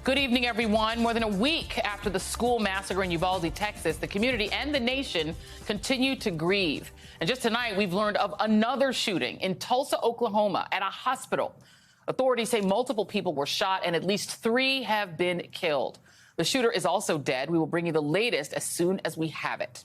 Good evening, everyone. More than a week after the school massacre in Uvalde, Texas, the community and the nation continue to grieve. And just tonight, we've learned of another shooting in Tulsa, Oklahoma, at a hospital. Authorities say multiple people were shot and at least 3 have been killed. The shooter is also dead. We will bring you the latest as soon as we have it.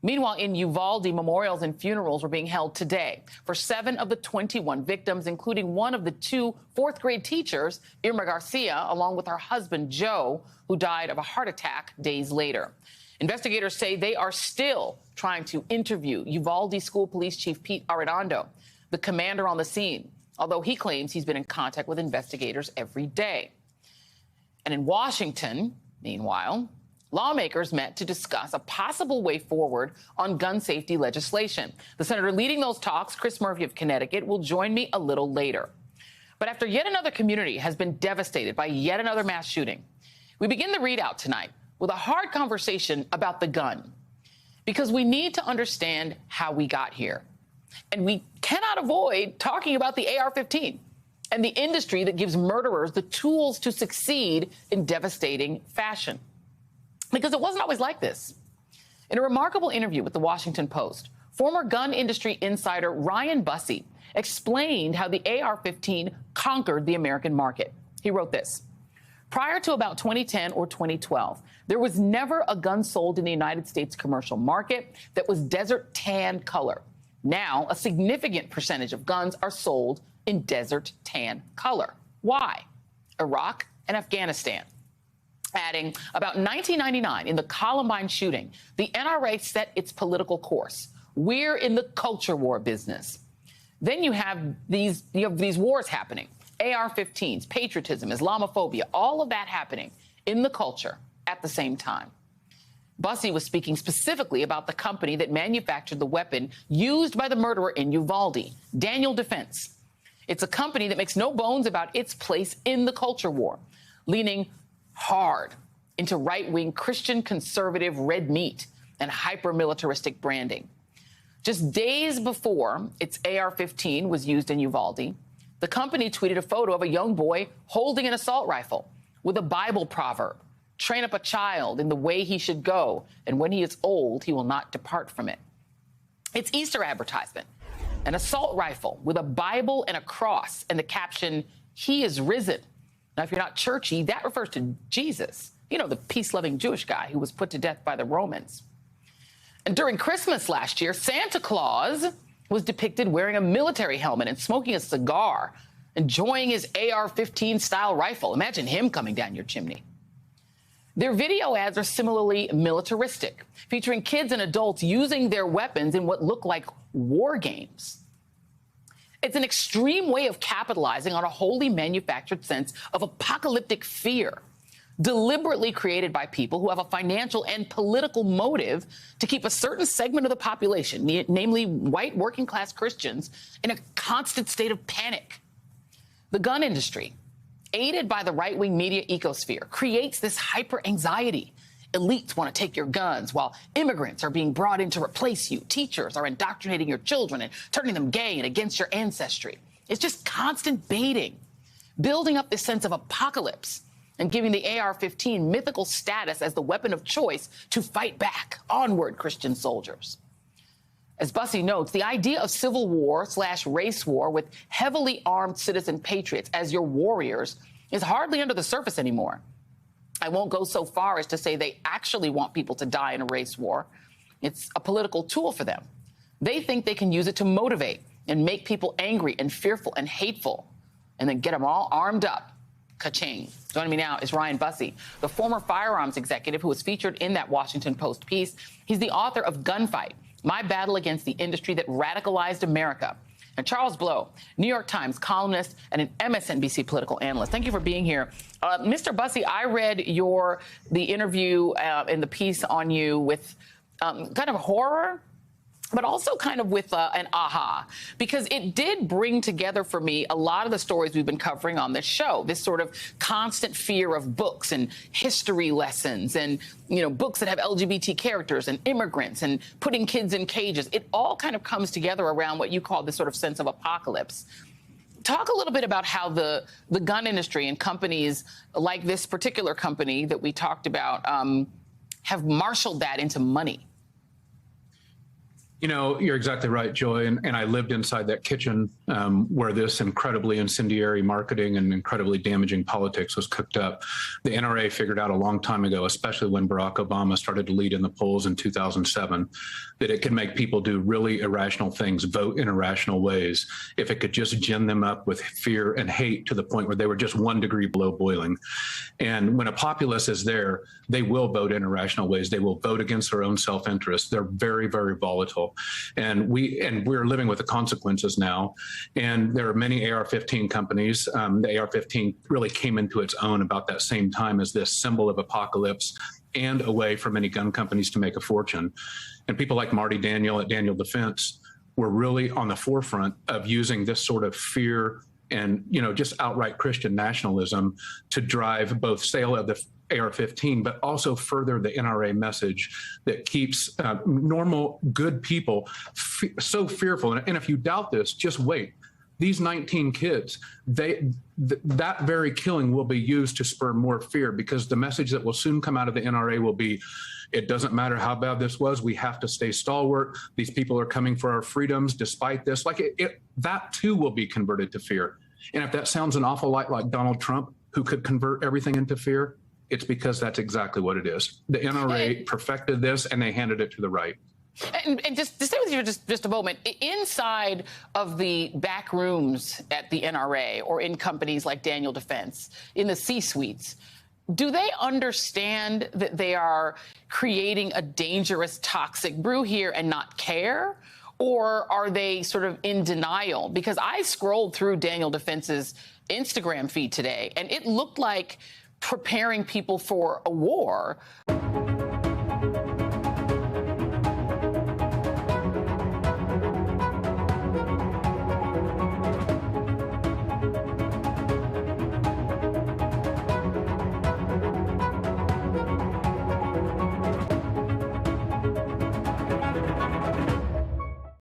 Meanwhile, in Uvalde, memorials and funerals were being held today for 7 of the 21 victims, including one of the 2 fourth-grade teachers, Irma Garcia, along with her husband, Joe, who died of a heart attack days later. Investigators say they are still trying to interview Uvalde School Police Chief Pete Arredondo, the commander on the scene, although he claims he's been in contact with investigators every day. And in Washington, meanwhile, lawmakers met to discuss a possible way forward on gun safety legislation. The senator leading those talks, Chris Murphy of Connecticut, will join me a little later. But after yet another community has been devastated by yet another mass shooting, we begin the readout tonight with a hard conversation about the gun, because we need to understand how we got here. And we cannot avoid talking about the AR-15 and the industry that gives murderers the tools to succeed in devastating fashion. Because it wasn't always like this. In a remarkable interview with the Washington Post, former gun industry insider Ryan Busse explained how the AR-15 conquered the American market. He wrote this: prior to about 2010 or 2012, there was never a gun sold in the United States commercial market that was desert tan color. Now, a significant percentage of guns are sold in desert tan color. Why? Iraq and Afghanistan. Adding, about 1999, in the Columbine shooting, the NRA set its political course. We're in the culture war business. Then you have these wars happening, AR-15s, patriotism, Islamophobia, all of that happening in the culture at the same time. Busse was speaking specifically about the company that manufactured the weapon used by the murderer in Uvalde, Daniel Defense. It's a company that makes no bones about its place in the culture war, leaning hard into right-wing Christian conservative red meat and hyper-militaristic branding. Just days before its AR-15 was used in Uvalde, the company tweeted a photo of a young boy holding an assault rifle with a Bible proverb: train up a child in the way he should go, and when he is old, he will not depart from it. It's Easter advertisement, an assault rifle with a Bible and a cross and the caption, "He is risen." Now, if you're not churchy, that refers to Jesus, the peace-loving Jewish guy who was put to death by the Romans. And during Christmas last year, Santa Claus was depicted wearing a military helmet and smoking a cigar, enjoying his AR-15 style rifle. Imagine him coming down your chimney. Their video ads are similarly militaristic, featuring kids and adults using their weapons in what look like war games. It's an extreme way of capitalizing on a wholly manufactured sense of apocalyptic fear, deliberately created by people who have a financial and political motive to keep a certain segment of the population, namely white working-class Christians, in a constant state of panic. The gun industry, aided by the right-wing media ecosphere, creates this hyper-anxiety. Elites want to take your guns, while immigrants are being brought in to replace you. Teachers are indoctrinating your children and turning them gay and against your ancestry. It's just constant baiting, building up this sense of apocalypse and giving the AR-15 mythical status as the weapon of choice to fight back. Onward, Christian soldiers. As Busse notes, the idea of civil war/race war with heavily armed citizen patriots as your warriors is hardly under the surface anymore. I won't go so far as to say they actually want people to die in a race war. It's a political tool for them. They think they can use it to motivate and make people angry and fearful and hateful, and then get them all armed up. Ka-ching. Joining me now is Ryan Busse, the former firearms executive who was featured in that Washington Post piece. He's the author of Gunfight: My Battle Against the Industry That Radicalized America. And Charles Blow, New York Times columnist and an MSNBC political analyst. Thank you for being here. Mr. Busse, I read the interview and the piece on you with kind of horror, but also kind of with an aha, because it did bring together for me a lot of the stories we've been covering on this show, this sort of constant fear of books and history lessons and, books that have LGBT characters and immigrants and putting kids in cages. It all kind of comes together around what you call this sort of sense of apocalypse. Talk a little bit about how the gun industry and companies like this particular company that we talked about have marshaled that into money. You know, you're exactly right, Joy. And I lived inside that kitchen where this incredibly incendiary marketing and incredibly damaging politics was cooked up. The NRA figured out a long time ago, especially when Barack Obama started to lead in the polls in 2007, that it could make people do really irrational things, vote in irrational ways, if it could just gin them up with fear and hate to the point where they were just 1 degree below boiling. And when a populace is there, they will vote in irrational ways. They will vote against their own self-interest. They're very, very volatile. And we're living with the consequences now. And there are many AR-15 companies. The AR-15 really came into its own about that same time as this symbol of apocalypse and a way for many gun companies to make a fortune. And people like Marty Daniel at Daniel Defense were really on the forefront of using this sort of fear and, you know, just outright Christian nationalism to drive both sale of the AR-15, but also further the NRA message that keeps normal, good people so fearful. And if you doubt this, just wait. These 19 kids, that very killing will be used to spur more fear, because the message that will soon come out of the NRA will be, it doesn't matter how bad this was, we have to stay stalwart. These people are coming for our freedoms despite this. Like that too will be converted to fear. And if that sounds an awful lot like Donald Trump, who could convert everything into fear, it's because that's exactly what it is. The NRA perfected this and they handed it to the right. And just to stay with you for just a moment, inside of the back rooms at the NRA or in companies like Daniel Defense, in the C-suites, do they understand that they are creating a dangerous, toxic brew here and not care? Or are they sort of in denial? Because I scrolled through Daniel Defense's Instagram feed today, and it looked like preparing people for a war.